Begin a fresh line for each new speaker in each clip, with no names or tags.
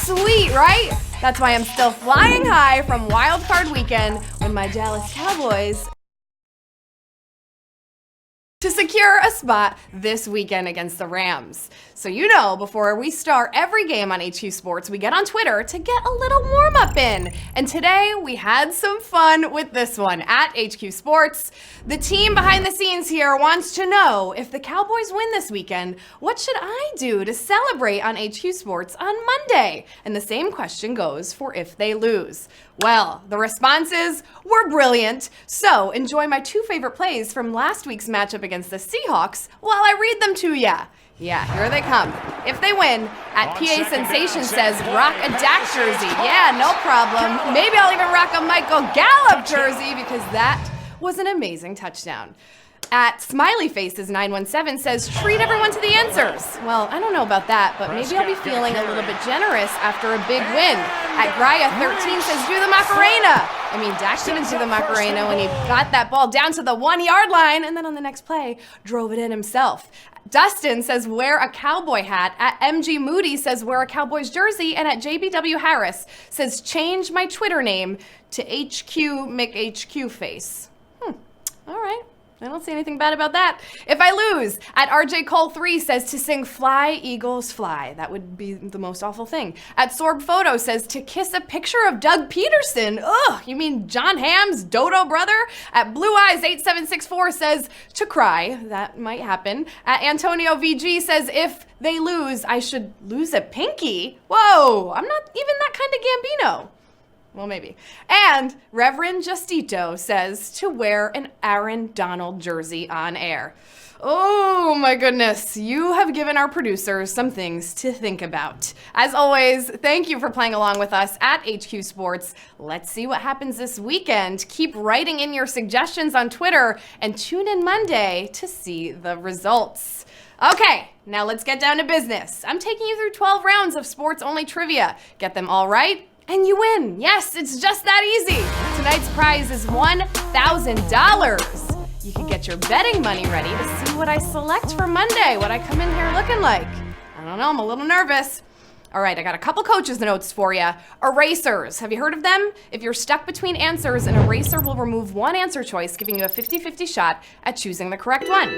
Sweet, right? That's why I'm still flying high from Wild Card Weekend when my Dallas Cowboys to secure a spot this weekend against the Rams. So before we start every game on HQ Sports, we get on Twitter to get a little warm-up in. And today, we had some fun with this one at HQ Sports. The team behind the scenes here wants to know, if the Cowboys win this weekend, what should I do to celebrate on HQ Sports on Monday? And the same question goes for if they lose. Well, the responses were brilliant. So enjoy my two favorite plays from last week's matchup against the Seahawks while I read them to ya. Yeah, here they come. If they win, at PA Sensation says, rock a Dak jersey. Yeah, no problem. Maybe I'll even rock a Michael Gallup jersey because that was an amazing touchdown. At Smiley Faces 917 says, treat everyone to the answers. Well, I don't know about that, but maybe I'll be feeling a little bit generous after a big win. At Graya 13 says, do the Macarena. I mean, Dak didn't do the Macarena when he got that ball down to the 1 yard line and then on the next play, drove it in himself. Dustin says, wear a cowboy hat. At MG Moody says, wear a Cowboys jersey. And at JBW Harris says, change my Twitter name to HQ McHQ face. All right. I don't see anything bad about that. If I lose, at RJ Cole 3 says to sing Fly, Eagles, Fly. That would be the most awful thing. At Sorb Photo says to kiss a picture of Doug Peterson. Ugh, you mean John Hamm's dodo brother? At Blue Eyes 8764 says to cry. That might happen. At Antonio VG says if they lose, I should lose a pinky. Whoa, I'm not even that kind of Gambino. Well, maybe. And Reverend Justito says to wear an Aaron Donald jersey on air. Oh my goodness, you have given our producers some things to think about. As always, thank you for playing along with us at HQ Sports. Let's see what happens this weekend. Keep writing in your suggestions on Twitter and tune in Monday to see the results. Okay, now let's get down to business. I'm taking you through 12 rounds of sports-only trivia. Get them all right, and you win. Yes, it's just that easy. Tonight's prize is $1,000. You can get your betting money ready to see what I select for Monday, what I come in here looking like. I don't know, I'm a little nervous. All right, I got a couple coaches notes for you. Erasers, have you heard of them? If you're stuck between answers, an eraser will remove one answer choice, giving you a 50-50 shot at choosing the correct one.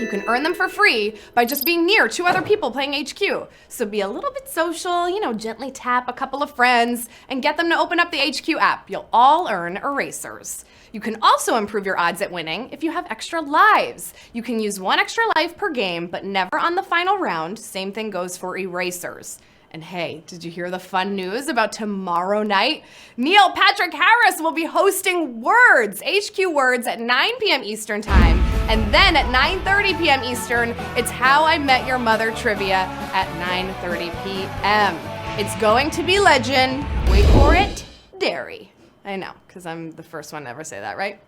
You can earn them for free by just being near two other people playing HQ. So be a little bit social, gently tap a couple of friends and get them to open up the HQ app. You'll all earn erasers. You can also improve your odds at winning if you have extra lives. You can use one extra life per game, but never on the final round. Same thing goes for erasers. And hey, did you hear the fun news about tomorrow night? Neil Patrick Harris will be hosting Words, HQ Words at 9 p.m. Eastern Time. And then at 9:30 p.m. Eastern, it's How I Met Your Mother trivia at 9:30 p.m. It's going to be legend. Wait for it, dairy. I know, because I'm the first one to ever say that, right?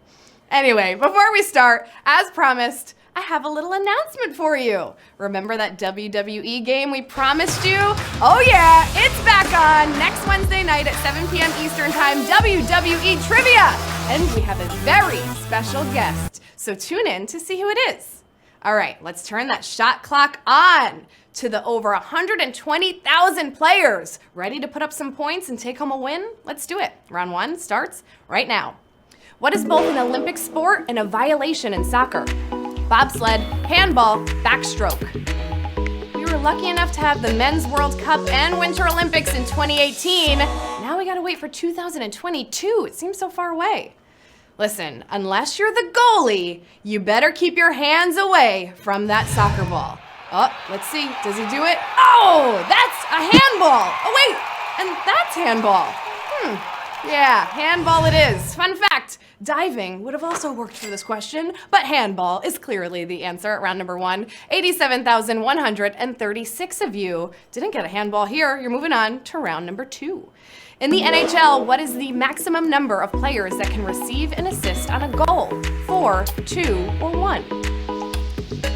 Anyway, before we start, as promised, I have a little announcement for you. Remember that WWE game we promised you? Oh yeah, it's back on next Wednesday night at 7 p.m. Eastern Time, WWE Trivia. And we have a very special guest, so tune in to see who it is. All right, let's turn that shot clock on to the over 120,000 players. Ready to put up some points and take home a win? Let's do it. Round one starts right now. What is both an Olympic sport and a violation in soccer? Bobsled, handball, backstroke. We were lucky enough to have the Men's World Cup and Winter Olympics in 2018. Now we gotta wait for 2022. It seems so far away. Listen, unless you're the goalie, you better keep your hands away from that soccer ball. Oh, let's see, does he do it? Oh, that's a handball. Oh wait, and that's handball. Yeah, handball it is. Fun fact, diving would have also worked for this question, but handball is clearly the answer at round number one. 87,136 of you didn't get a handball here. You're moving on to round number two. In the NHL, what is the maximum number of players that can receive an assist on a goal? 4, 2, or 1?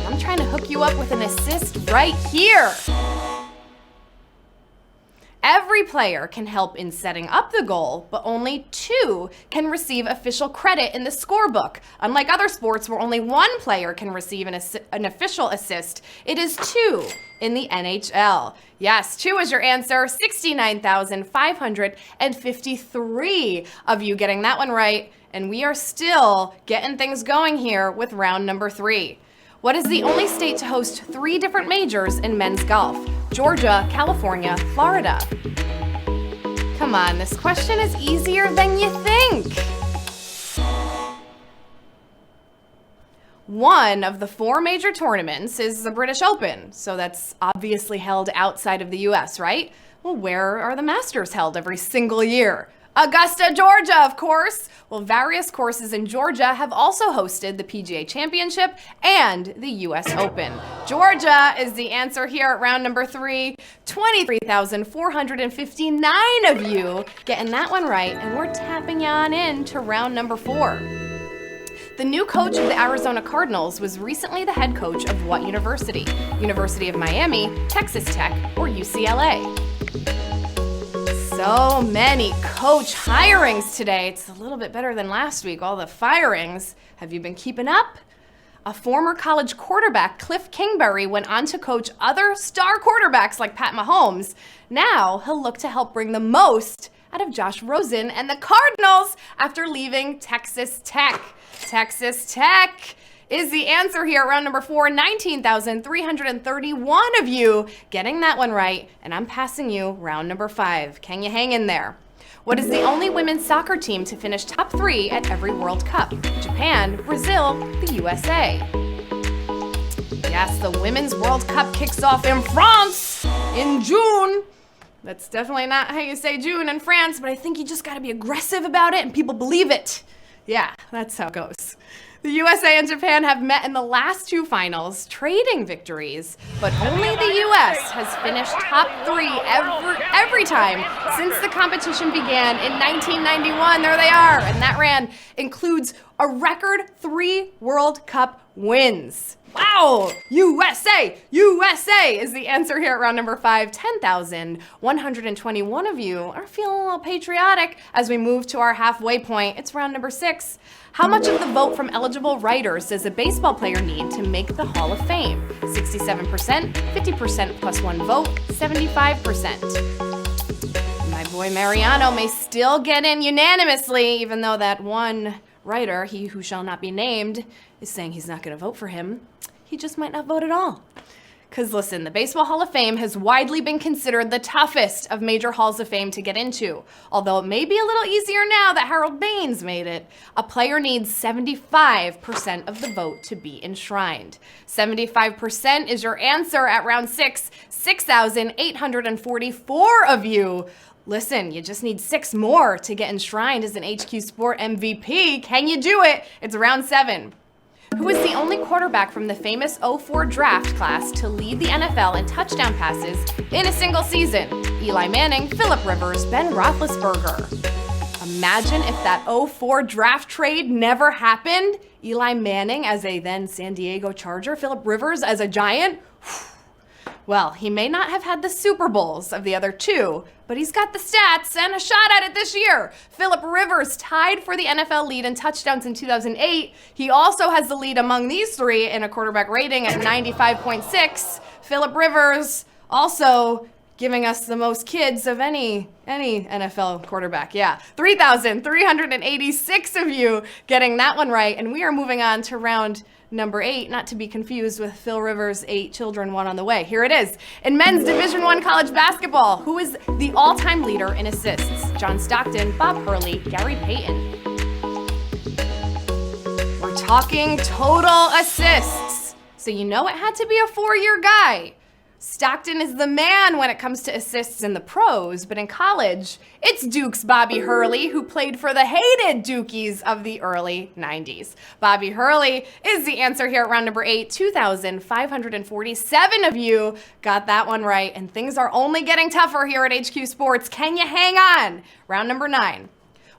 I'm trying to hook you up with an assist right here. Every player can help in setting up the goal, but only 2 can receive official credit in the scorebook. Unlike other sports where only 1 player can receive an official assist, it is 2 in the NHL. Yes, 2 is your answer. 69,553 of you getting that one right. And we are still getting things going here with round number 3. What is the only state to host 3 different majors in men's golf? Georgia, California, Florida. Come on, this question is easier than you think. One of the 4 major tournaments is the British Open, so that's obviously held outside of the US, right? Well, where are the Masters held every single year? Augusta, Georgia, of course. Well, various courses in Georgia have also hosted the PGA Championship and the US Open. Georgia is the answer here at round number 3. 23,459 of you getting that one right, and we're tapping you on in to round number 4. The new coach of the Arizona Cardinals was recently the head coach of what university? University of Miami, Texas Tech, or UCLA? So many coach hirings today. It's a little bit better than last week, all the firings. Have you been keeping up? A former college quarterback, Cliff Kingsbury, went on to coach other star quarterbacks like Pat Mahomes. Now he'll look to help bring the most out of Josh Rosen and the Cardinals after leaving Texas Tech. Texas Tech is the answer here at round number 4. 19,331 of you getting that one right, and I'm passing you round number 5. Can you hang in there? What is the only women's soccer team to finish top 3 at every World Cup? Japan, Brazil, the USA. Yes, the Women's World Cup kicks off in France in June. That's definitely not how you say June in France, but I think you just gotta be aggressive about it and people believe it. Yeah, that's how it goes. The USA and Japan have met in the last 2 finals, trading victories, but only the US has finished top 3 every time since the competition began in 1991. There they are, and that includes a record 3 World Cup wins. Wow! USA! USA is the answer here at round number 5. 10,121 of you are feeling a little patriotic as we move to our halfway point. It's round number 6. How much of the vote from eligible writers does a baseball player need to make the Hall of Fame? 67%, 50% plus 1 vote, 75%. My boy Mariano may still get in unanimously, even though that one writer, he who shall not be named, is saying he's not going to vote for him. He just might not vote at all. Because listen, the Baseball Hall of Fame has widely been considered the toughest of major halls of fame to get into. Although it may be a little easier now that Harold Baines made it. A player needs 75% of the vote to be enshrined. 75% is your answer at round 6. 6,844 of you. Listen, you just need 6 more to get enshrined as an HQ Sport MVP. Can you do it? It's round 7. Who is the only quarterback from the famous 04 draft class to lead the NFL in touchdown passes in a single season? Eli Manning, Phillip Rivers, Ben Roethlisberger. Imagine if that 04 draft trade never happened. Eli Manning as a then San Diego Charger, Phillip Rivers as a Giant. Well, he may not have had the Super Bowls of the other 2, but he's got the stats and a shot at it this year. Phillip Rivers tied for the NFL lead in touchdowns in 2008. He also has the lead among these 3 in a quarterback rating at 95.6. Phillip Rivers also giving us the most kids of any NFL quarterback. Yeah, 3,386 of you getting that one right, and we are moving on to round number 8, not to be confused with Phil Rivers' 8 children, 1 on the way. Here it is. In men's Division I college basketball, who is the all-time leader in assists? John Stockton, Bob Hurley, Gary Payton. We're talking total assists. So you know it had to be a 4-year guy. Stockton is the man when it comes to assists in the pros, but in college, it's Duke's Bobby Hurley, who played for the hated Dukies of the early 90s. Bobby Hurley is the answer here at round number 8. 2,547 of you got that one right, and things are only getting tougher here at HQ Sports. Can you hang on? Round number 9.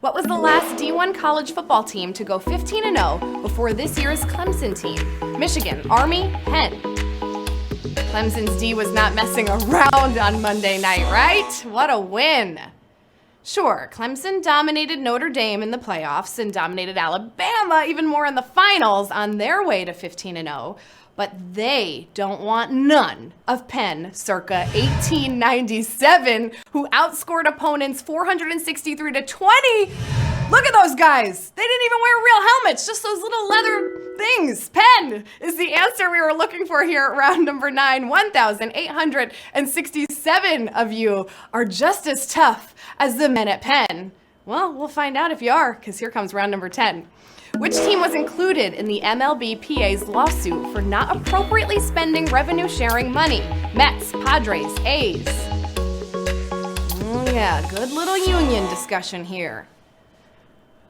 What was the last D1 college football team to go 15-0 before this year's Clemson team? Michigan, Army, Penn. Clemson's D was not messing around on Monday night, right? What a win. Sure, Clemson dominated Notre Dame in the playoffs and dominated Alabama even more in the finals on their way to 15-0, but they don't want none of Penn circa 1897, who outscored opponents 463 to 20. Look at those guys. They didn't even wear real helmets, just those little leather things. Penn is the answer we were looking for here at round number 9. 1,867 of you are just as tough as the men at Penn. Well, we'll find out if you are, because here comes round number 10. Which team was included in the MLBPA's lawsuit for not appropriately spending revenue-sharing money? Mets, Padres, A's. Oh yeah, good little union discussion here.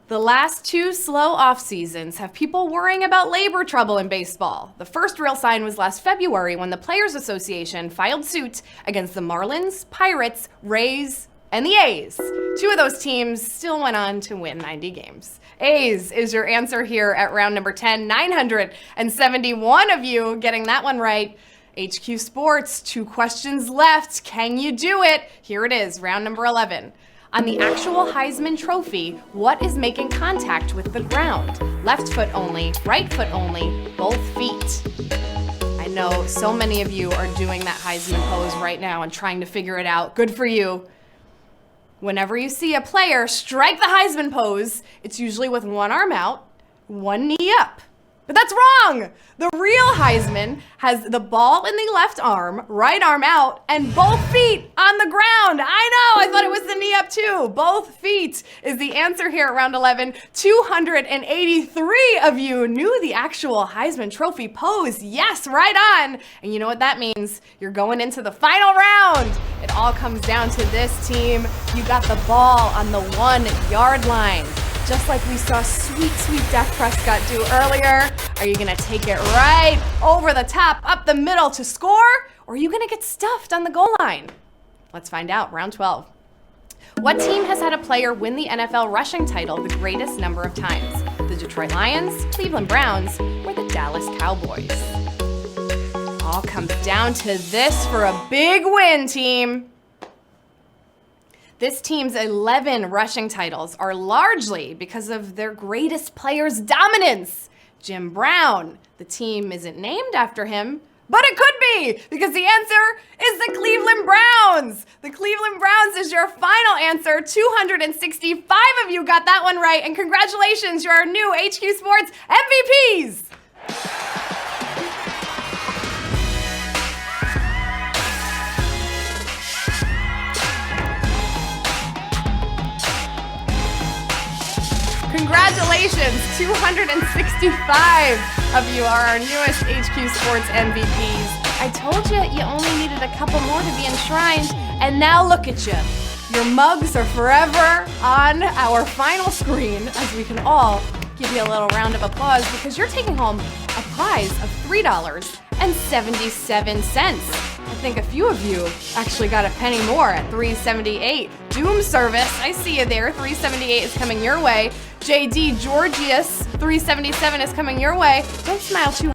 The last 2 slow off seasons have people worrying about labor trouble in baseball. The first real sign was last February when the Players Association filed suit against the Marlins, Pirates, Rays, and the A's. 2 of those teams still went on to win 90 games. A's is your answer here at round number 10. 971 of you getting that one right. HQ Sports, 2 questions left. Can you do it? Here it is, round number 11. On the actual Heisman Trophy, what is making contact with the ground? Left foot only, right foot only, both feet. I know so many of you are doing that Heisman pose right now and trying to figure it out. Good for you. Whenever you see a player strike the Heisman pose, it's usually with one arm out, one knee up. But that's wrong! The real Heisman has the ball in the left arm, right arm out, and both feet on the ground. I know, I thought it was the knee up too. Both feet is the answer here at round 11. 283 of you knew the actual Heisman Trophy pose. Yes, right on. And you know what that means? You're going into the final round. It all comes down to this team. You got the ball on the 1-yard line. Just like we saw sweet Dak Prescott do earlier. Are you gonna take it right over the top, up the middle to score? Or are you gonna get stuffed on the goal line? Let's find out, round 12. What team has had a player win the NFL rushing title the greatest number of times? The Detroit Lions, Cleveland Browns, or the Dallas Cowboys? All comes down to this for a big win, team. This team's 11 rushing titles are largely because of their greatest player's dominance. Jim Brown. The team isn't named after him, but it could be, because the answer is the Cleveland Browns. The Cleveland Browns is your final answer. 265 of you got that one right, and congratulations, you're our new HQ Sports MVPs. Congratulations, 265 of you are our newest HQ Sports MVPs. I told you you only needed a couple more to be enshrined, and now look at you. Your mugs are forever on our final screen as we can all give you a little round of applause because you're taking home a prize of $3.77. I think a few of you actually got a penny more at $3.78. Doom Service, I see you there. $3.78 is coming your way. JD Georgius, $3.77 is coming your way. Don't smile too